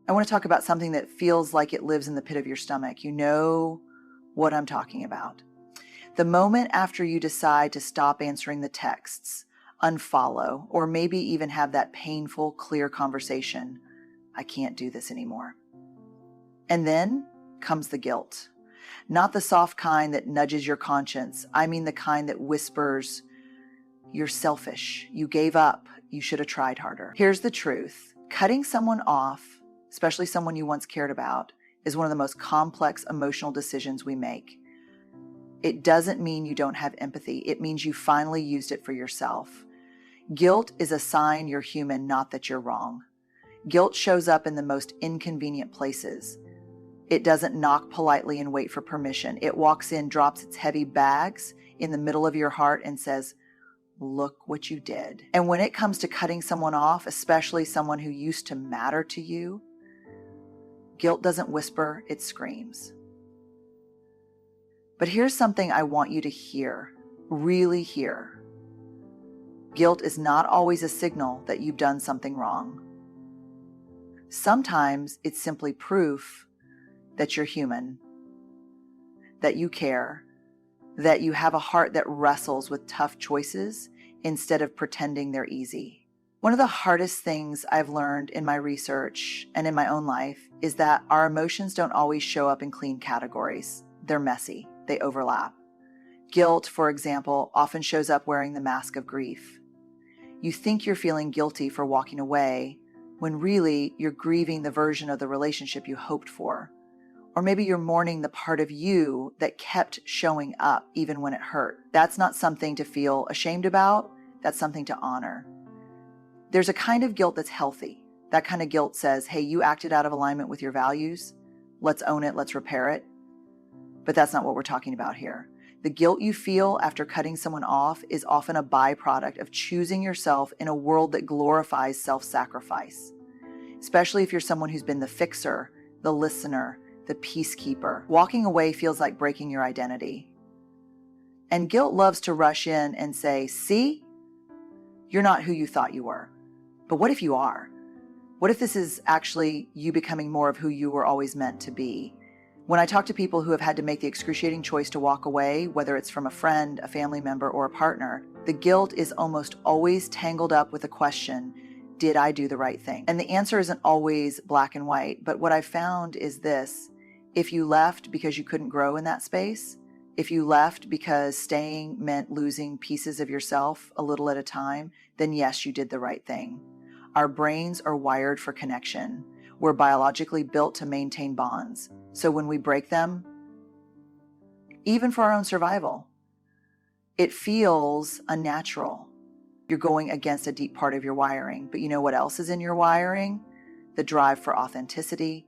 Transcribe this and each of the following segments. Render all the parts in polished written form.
I want to talk about something that feels like it lives in the pit of your stomach. You know what I'm talking about. The moment after you decide to stop answering the texts, unfollow, or maybe even have that painful, clear conversation, I can't do this anymore. And then comes the guilt. Not the soft kind that nudges your conscience. I mean the kind that whispers, you're selfish, you gave up, you should have tried harder. Here's the truth. Cutting someone off, especially someone you once cared about, is one of the most complex emotional decisions we make. It doesn't mean you don't have empathy. It means you finally used it for yourself. Guilt is a sign you're human, not that you're wrong. Guilt shows up in the most inconvenient places. It doesn't knock politely and wait for permission. It walks in, drops its heavy bags in the middle of your heart and says, look what you did. And when it comes to cutting someone off, especially someone who used to matter to you, guilt doesn't whisper, it screams. But here's something I want you to hear, really hear. Guilt is not always a signal that you've done something wrong. Sometimes it's simply proof that you're human, that you care, that you have a heart that wrestles with tough choices instead of pretending they're easy. One of the hardest things I've learned in my research and in my own life is that our emotions don't always show up in clean categories. They're messy. They overlap. Guilt, for example, often shows up wearing the mask of grief. You think you're feeling guilty for walking away when really you're grieving the version of the relationship you hoped for. Or maybe you're mourning the part of you that kept showing up even when it hurt. That's not something to feel ashamed about. That's something to honor. There's a kind of guilt that's healthy. That kind of guilt says, hey, you acted out of alignment with your values. Let's own it. Let's repair it. But that's not what we're talking about here. The guilt you feel after cutting someone off is often a byproduct of choosing yourself in a world that glorifies self-sacrifice, especially if you're someone who's been the fixer, the listener, the peacekeeper. Walking away feels like breaking your identity. And guilt loves to rush in and say, see, you're not who you thought you were. But what if you are? What if this is actually you becoming more of who you were always meant to be? When I talk to people who have had to make the excruciating choice to walk away, whether it's from a friend, a family member, or a partner, the guilt is almost always tangled up with the question, did I do the right thing? And the answer isn't always black and white, but what I found is this: if you left because you couldn't grow in that space, if you left because staying meant losing pieces of yourself a little at a time, then yes, you did the right thing. Our brains are wired for connection. We're biologically built to maintain bonds. So when we break them, even for our own survival, it feels unnatural. You're going against a deep part of your wiring. But you know what else is in your wiring? The drive for authenticity,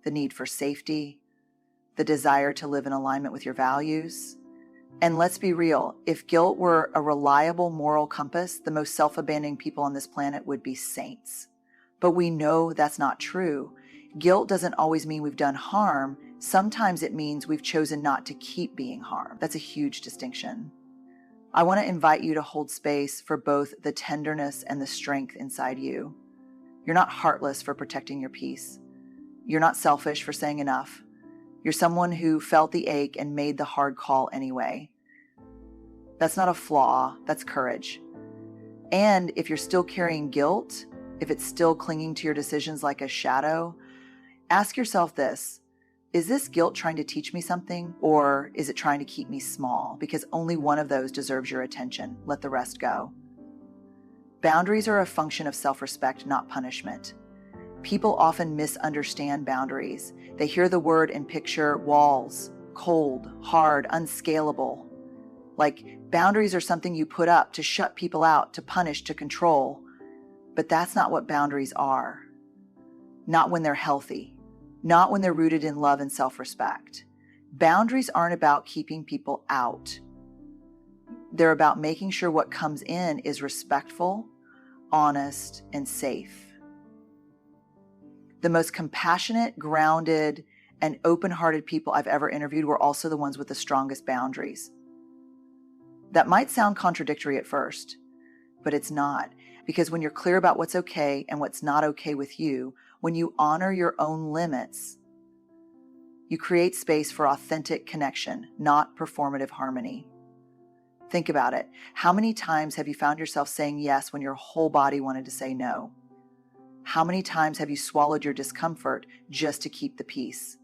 the need for safety, the desire to live in alignment with your values. And let's be real, if guilt were a reliable moral compass, the most self-abandoning people on this planet would be saints. But we know that's not true. Guilt doesn't always mean we've done harm. Sometimes it means we've chosen not to keep being harmed. That's a huge distinction. I want to invite you to hold space for both the tenderness and the strength inside you. You're not heartless for protecting your peace. You're not selfish for saying enough. You're someone who felt the ache and made the hard call anyway. That's not a flaw, that's courage. And if you're still carrying guilt, if it's still clinging to your decisions like a shadow, ask yourself this: is this guilt trying to teach me something, or is it trying to keep me small? Because only one of those deserves your attention. Let the rest go. Boundaries are a function of self-respect, not punishment. People often misunderstand boundaries. They hear the word and picture walls, cold, hard, unscalable. Like boundaries are something you put up to shut people out, to punish, to control. But that's not what boundaries are. Not when they're healthy. Not when they're rooted in love and self-respect. Boundaries aren't about keeping people out. They're about making sure what comes in is respectful, honest, and safe. The most compassionate, grounded, and open-hearted people I've ever interviewed were also the ones with the strongest boundaries. That might sound contradictory at first, but it's not. Because when you're clear about what's okay and what's not okay with you, when you honor your own limits, you create space for authentic connection, not performative harmony. Think about it. How many times have you found yourself saying yes when your whole body wanted to say no? How many times have you swallowed your discomfort just to keep the peace?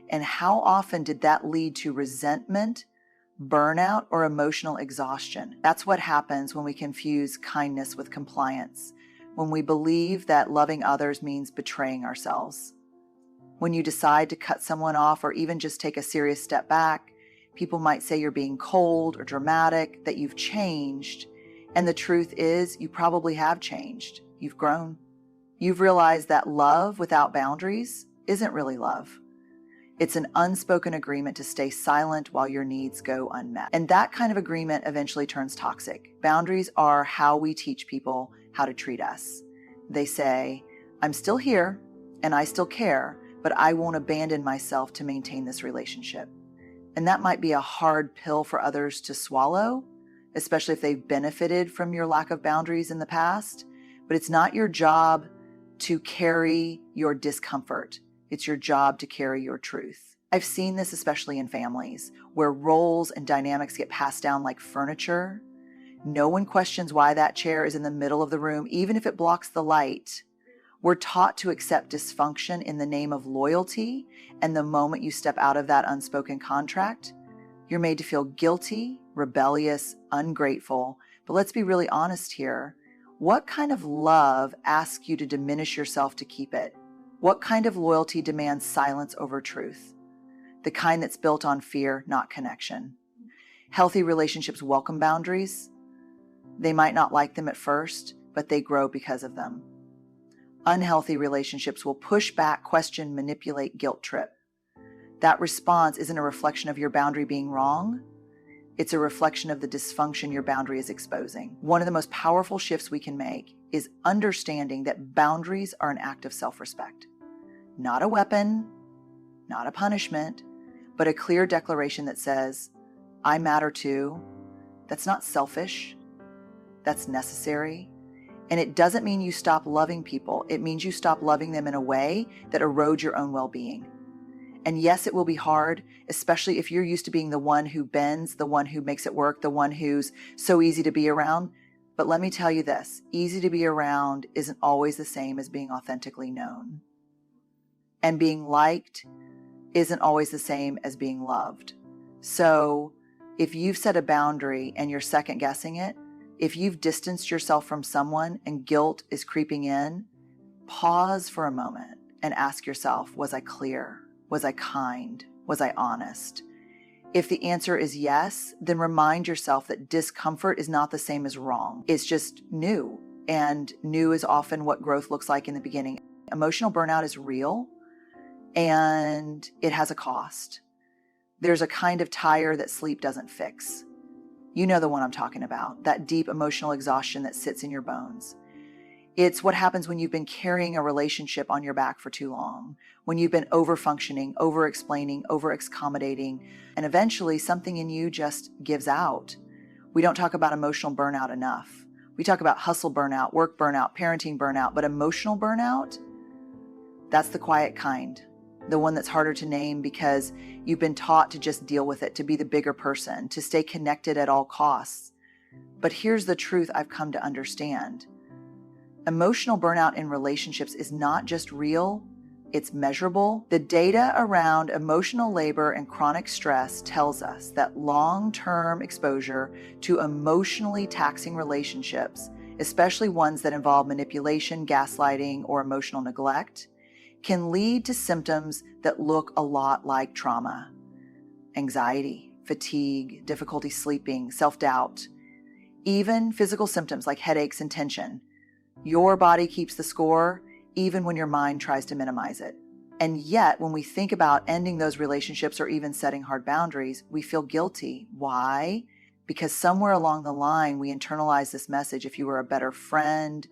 And how often did that lead to resentment, burnout, or emotional exhaustion? That's what happens when we confuse kindness with compliance, when we believe that loving others means betraying ourselves. When you decide to cut someone off or even just take a serious step back, people might say you're being cold or dramatic, that you've changed. And the truth is, you probably have changed. You've grown. You've realized that love without boundaries isn't really love. It's an unspoken agreement to stay silent while your needs go unmet. And that kind of agreement eventually turns toxic. Boundaries are how we teach people how to treat us. They say, I'm still here and I still care, but I won't abandon myself to maintain this relationship. And that might be a hard pill for others to swallow, especially if they've benefited from your lack of boundaries in the past. But it's not your job to carry your discomfort. It's your job to carry your truth. I've seen this especially in families where roles and dynamics get passed down like furniture. No one questions why that chair is in the middle of the room, even if it blocks the light. We're taught to accept dysfunction in the name of loyalty, and the moment you step out of that unspoken contract, you're made to feel guilty, rebellious, ungrateful. But let's be really honest here. What kind of love asks you to diminish yourself to keep it? What kind of loyalty demands silence over truth? The kind that's built on fear, not connection. Healthy relationships welcome boundaries. They might not like them at first, but they grow because of them. Unhealthy relationships will push back, question, manipulate, guilt trip. That response isn't a reflection of your boundary being wrong. It's a reflection of the dysfunction your boundary is exposing. One of the most powerful shifts we can make is understanding that boundaries are an act of self-respect. Not a weapon, not a punishment, but a clear declaration that says, I matter too. That's not selfish. That's necessary. And it doesn't mean you stop loving people. It means you stop loving them in a way that erodes your own well-being. And yes, it will be hard, especially if you're used to being the one who bends, the one who makes it work, the one who's so easy to be around. But let me tell you this, easy to be around isn't always the same as being authentically known. And being liked isn't always the same as being loved. So if you've set a boundary and you're second guessing it, if you've distanced yourself from someone and guilt is creeping in, pause for a moment and ask yourself, was I clear? Was I kind? Was I honest? If the answer is yes, then remind yourself that discomfort is not the same as wrong. It's just new, and new is often what growth looks like in the beginning. Emotional burnout is real, and it has a cost. There's a kind of tire that sleep doesn't fix. You know the one I'm talking about, that deep emotional exhaustion that sits in your bones. It's what happens when you've been carrying a relationship on your back for too long, when you've been over-functioning, over-explaining, over-accommodating, and eventually something in you just gives out. We don't talk about emotional burnout enough. We talk about hustle burnout, work burnout, parenting burnout, but emotional burnout, that's the quiet kind, the one that's harder to name because you've been taught to just deal with it, to be the bigger person, to stay connected at all costs. But here's the truth I've come to understand. Emotional burnout in relationships is not just real, it's measurable. The data around emotional labor and chronic stress tells us that long-term exposure to emotionally taxing relationships, especially ones that involve manipulation, gaslighting, or emotional neglect, can lead to symptoms that look a lot like trauma. Anxiety, fatigue, difficulty sleeping, self-doubt, even physical symptoms like headaches and tension. Your body keeps the score even when your mind tries to minimize it. And yet, when we think about ending those relationships or even setting hard boundaries, we feel guilty. Why? Because somewhere along the line, we internalize this message: if you were a better friend,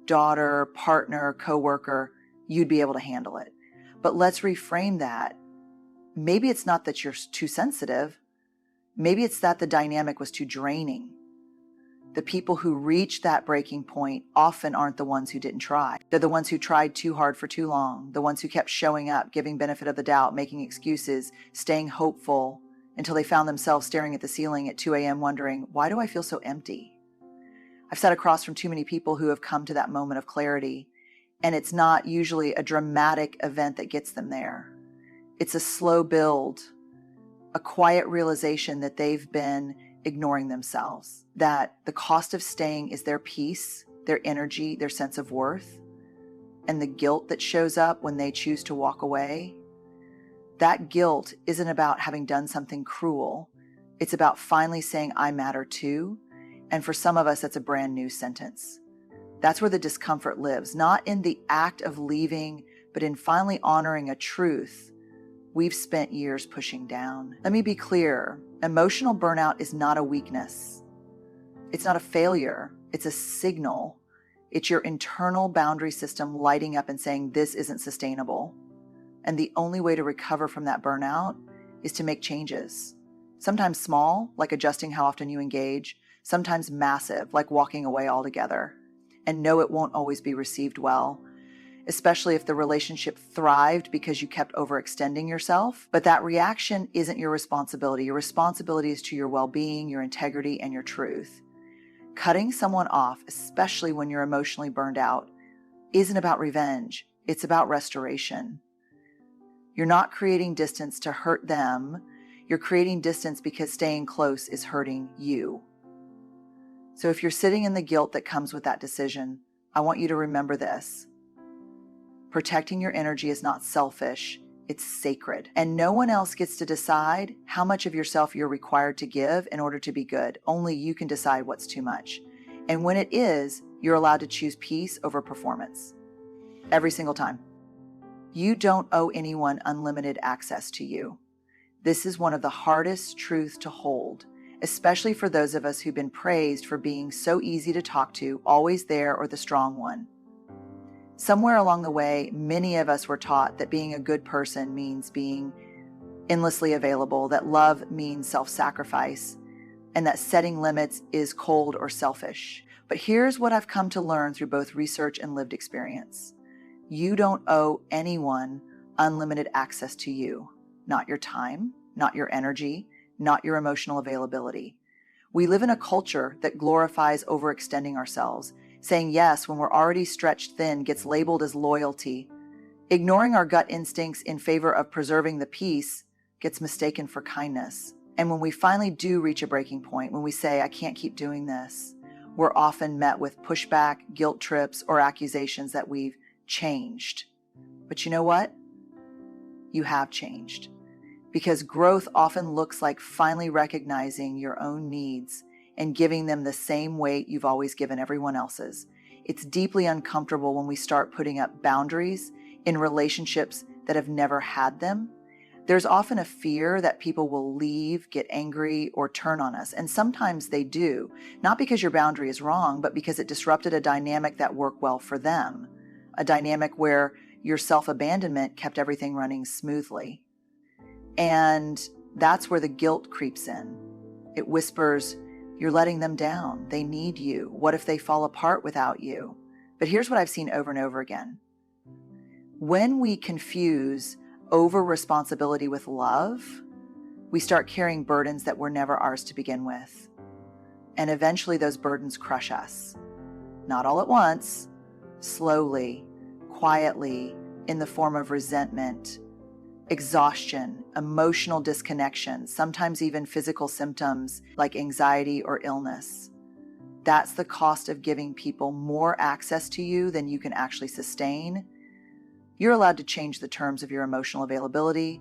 daughter, partner, coworker, you'd be able to handle it. But let's reframe that. Maybe it's not that you're too sensitive. Maybe it's that the dynamic was too draining. The people who reach that breaking point often aren't the ones who didn't try. They're the ones who tried too hard for too long, the ones who kept showing up, giving benefit of the doubt, making excuses, staying hopeful until they found themselves staring at the ceiling at 2 a.m. wondering, why do I feel so empty? I've sat across from too many people who have come to that moment of clarity, and it's not usually a dramatic event that gets them there. It's a slow build, a quiet realization that they've been ignoring themselves, that the cost of staying is their peace, their energy, their sense of worth, and the guilt that shows up when they choose to walk away. That guilt isn't about having done something cruel. It's about finally saying, I matter too. And for some of us, that's a brand new sentence. That's where the discomfort lives, not in the act of leaving, but in finally honoring a truth we've spent years pushing down. Let me be clear. Emotional burnout is not a weakness. It's not a failure. It's a signal. It's your internal boundary system lighting up and saying, this isn't sustainable. And the only way to recover from that burnout is to make changes. Sometimes small, like adjusting how often you engage. Sometimes massive, like walking away altogether. And no, it won't always be received well, especially if the relationship thrived because you kept overextending yourself. But that reaction isn't your responsibility. Your responsibility is to your well-being, your integrity, and your truth. Cutting someone off, especially when you're emotionally burned out, isn't about revenge. It's about restoration. You're not creating distance to hurt them. You're creating distance because staying close is hurting you. So if you're sitting in the guilt that comes with that decision, I want you to remember this. Protecting your energy is not selfish, it's sacred. And no one else gets to decide how much of yourself you're required to give in order to be good. Only you can decide what's too much. And when it is, you're allowed to choose peace over performance. Every single time. You don't owe anyone unlimited access to you. This is one of the hardest truths to hold, especially for those of us who've been praised for being so easy to talk to, always there, or the strong one. Somewhere along the way, many of us were taught that being a good person means being endlessly available, that love means self-sacrifice, and that setting limits is cold or selfish. But here's what I've come to learn through both research and lived experience. You don't owe anyone unlimited access to you, not your time, not your energy, not your emotional availability. We live in a culture that glorifies overextending ourselves. Saying yes when we're already stretched thin gets labeled as loyalty. Ignoring our gut instincts in favor of preserving the peace gets mistaken for kindness. And when we finally do reach a breaking point, when we say, I can't keep doing this, we're often met with pushback, guilt trips, or accusations that we've changed. But you know what? You have changed. Because growth often looks like finally recognizing your own needs and giving them the same weight you've always given everyone else's. It's deeply uncomfortable when we start putting up boundaries in relationships that have never had them. There's often a fear that people will leave, get angry, or turn on us. And sometimes they do, not because your boundary is wrong, but because it disrupted a dynamic that worked well for them. A dynamic where your self-abandonment kept everything running smoothly. And that's where the guilt creeps in. It whispers, you're letting them down. They need you. What if they fall apart without you? But here's what I've seen over and over again. When we confuse over-responsibility with love, we start carrying burdens that were never ours to begin with. And eventually those burdens crush us. Not all at once, slowly, quietly, in the form of resentment, exhaustion, emotional disconnection, sometimes even physical symptoms like anxiety or illness. That's the cost of giving people more access to you than you can actually sustain. You're allowed to change the terms of your emotional availability.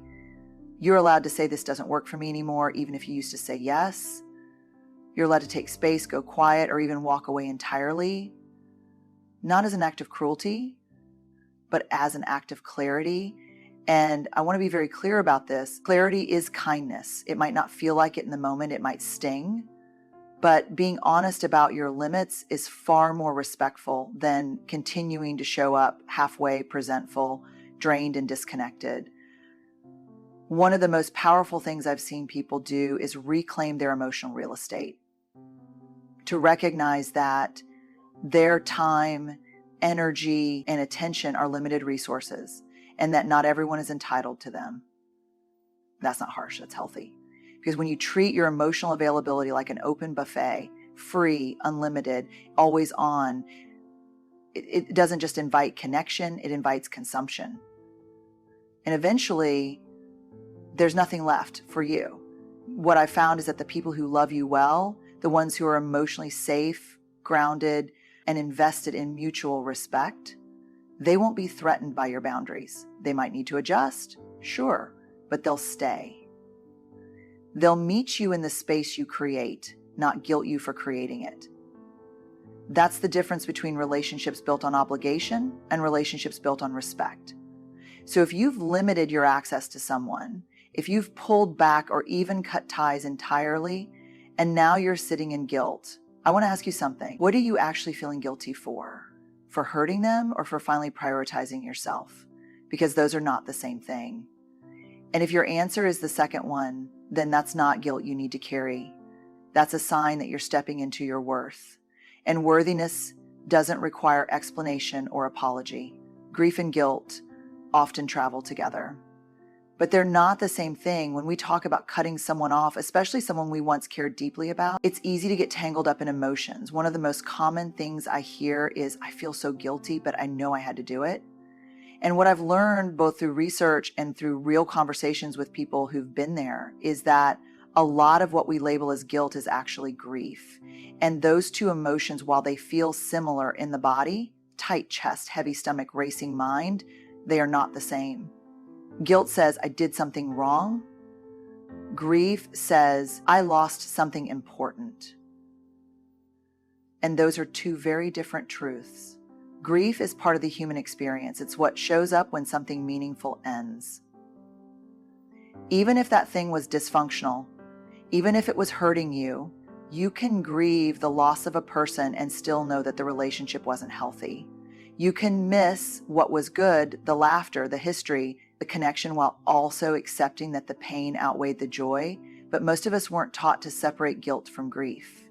You're allowed to say this doesn't work for me anymore, even if you used to say yes. You're allowed to take space, go quiet, or even walk away entirely. Not as an act of cruelty, but as an act of clarity. And I want to be very clear about this. Clarity is kindness. It might not feel like it in the moment. It might sting. But being honest about your limits is far more respectful than continuing to show up halfway, presentful, drained, and disconnected. One of the most powerful things I've seen people do is reclaim their emotional real estate. to recognize that their time, energy, and attention are limited resources, and that not everyone is entitled to them. That's not harsh, that's healthy. Because when you treat your emotional availability like an open buffet, free, unlimited, always on, it doesn't just invite connection, it invites consumption. And eventually, there's nothing left for you. What I found is that the people who love you well, the ones who are emotionally safe, grounded, and invested in mutual respect, they won't be threatened by your boundaries. They might need to adjust, sure, but they'll stay. They'll meet you in the space you create, not guilt you for creating it. That's the difference between relationships built on obligation and relationships built on respect. So if you've limited your access to someone, if you've pulled back or even cut ties entirely, and now you're sitting in guilt, I want to ask you something. What are you actually feeling guilty for? For hurting them or for finally prioritizing yourself? Because those are not the same thing. And if your answer is the second one, then that's not guilt you need to carry. That's a sign that you're stepping into your worth. And worthiness doesn't require explanation or apology. Grief and guilt often travel together. But they're not the same thing. When we talk about cutting someone off, especially someone we once cared deeply about, it's easy to get tangled up in emotions. One of the most common things I hear is, I feel so guilty, but I know I had to do it. And what I've learned both through research and through real conversations with people who've been there is that a lot of what we label as guilt is actually grief. And those two emotions, while they feel similar in the body, tight chest, heavy stomach, racing mind, they are not the same. Guilt says, I did something wrong. Grief says, I lost something important. And those are two very different truths. Grief is part of the human experience. It's what shows up when something meaningful ends. Even if that thing was dysfunctional, even if it was hurting you, you can grieve the loss of a person and still know that the relationship wasn't healthy. You can miss what was good, the laughter, the history, the connection, while also accepting that the pain outweighed the joy. But most of us weren't taught to separate guilt from grief.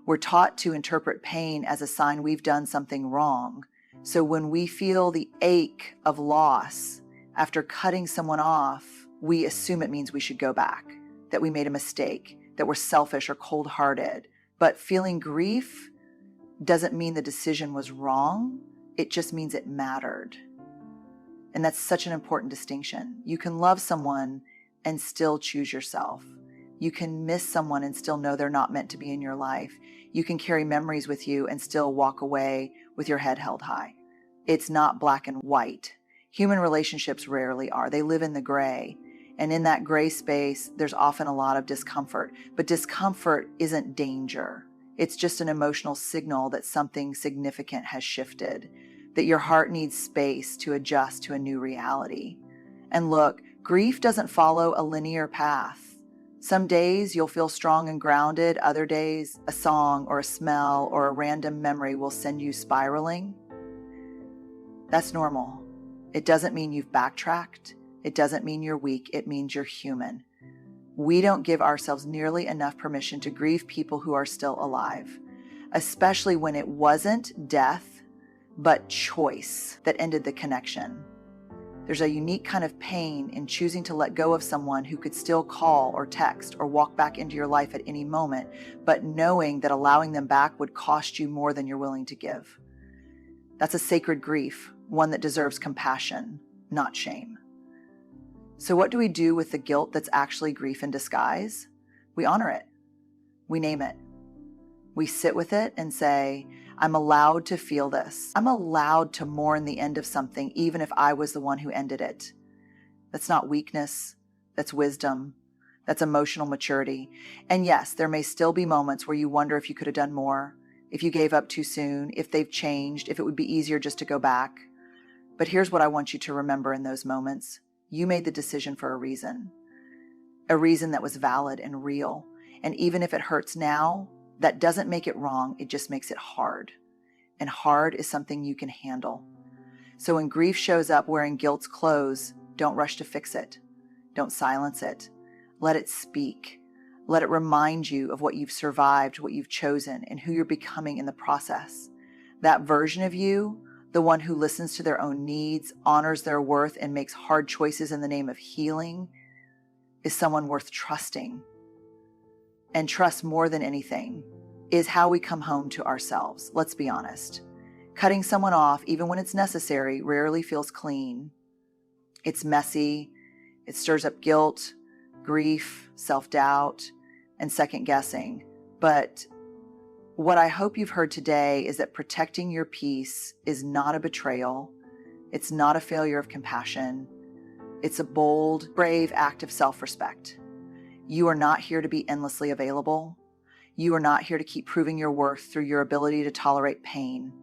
We're taught to interpret pain as a sign we've done something wrong. So when we feel the ache of loss after cutting someone off, we assume it means we should go back, that we made a mistake, that we're selfish or cold-hearted. But feeling grief doesn't mean the decision was wrong. It just means it mattered. And that's such an important distinction. You can love someone and still choose yourself. You can miss someone and still know they're not meant to be in your life. You can carry memories with you and still walk away with your head held high. It's not black and white. Human relationships rarely are. They live in the gray. And in that gray space, there's often a lot of discomfort. But discomfort isn't danger. It's just an emotional signal that something significant has shifted, that your heart needs space to adjust to a new reality. And look, grief doesn't follow a linear path. Some days you'll feel strong and grounded. Other days, a song or a smell or a random memory will send you spiraling. That's normal. It doesn't mean you've backtracked. It doesn't mean you're weak. It means you're human. We don't give ourselves nearly enough permission to grieve people who are still alive, especially when it wasn't death, but choice that ended the connection. There's a unique kind of pain in choosing to let go of someone who could still call or text or walk back into your life at any moment, but knowing that allowing them back would cost you more than you're willing to give. That's a sacred grief, one that deserves compassion, not shame. So what do we do with the guilt that's actually grief in disguise? We honor it. We name it. We sit with it and say, I'm allowed to feel this. I'm allowed to mourn the end of something, even if I was the one who ended it. That's not weakness. That's wisdom. That's emotional maturity. And yes, there may still be moments where you wonder if you could have done more, if you gave up too soon, if they've changed, if it would be easier just to go back. But here's what I want you to remember in those moments. You made the decision for a reason that was valid and real. And even if it hurts now, that doesn't make it wrong. It just makes it hard. And hard is something you can handle. So when grief shows up wearing guilt's clothes, don't rush to fix it. Don't silence it. Let it speak. Let it remind you of what you've survived, what you've chosen, and who you're becoming in the process. That version of you, the one who listens to their own needs, honors their worth, and makes hard choices in the name of healing, is someone worth trusting. And trust, more than anything, is how we come home to ourselves. Let's be honest. Cutting someone off, even when it's necessary, rarely feels clean. It's messy. It stirs up guilt, grief, self-doubt, and second-guessing. But what I hope you've heard today is that protecting your peace is not a betrayal. It's not a failure of compassion. It's a bold, brave act of self-respect. You are not here to be endlessly available. You are not here to keep proving your worth through your ability to tolerate pain.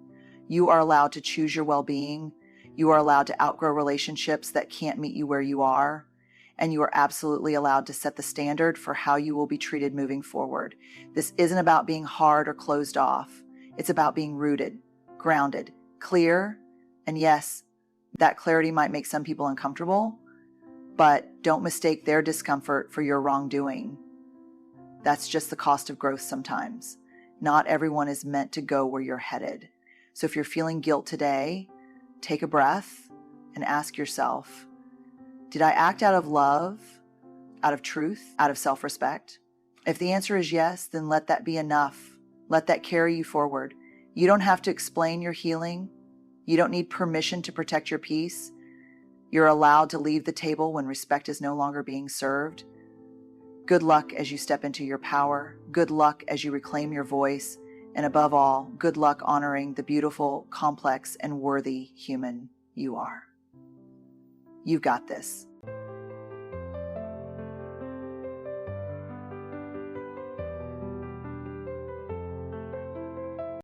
You are allowed to choose your well-being. You are allowed to outgrow relationships that can't meet you where you are. And you are absolutely allowed to set the standard for how you will be treated moving forward. This isn't about being hard or closed off. It's about being rooted, grounded, clear. And yes, that clarity might make some people uncomfortable, but don't mistake their discomfort for your wrongdoing. That's just the cost of growth sometimes. Not everyone is meant to go where you're headed. So if you're feeling guilt today, take a breath and ask yourself, did I act out of love, out of truth, out of self-respect? If the answer is yes, then let that be enough. Let that carry you forward. You don't have to explain your healing. You don't need permission to protect your peace. You're allowed to leave the table when respect is no longer being served. Good luck as you step into your power. Good luck as you reclaim your voice. And above all, good luck honoring the beautiful, complex, and worthy human you are. You've got this.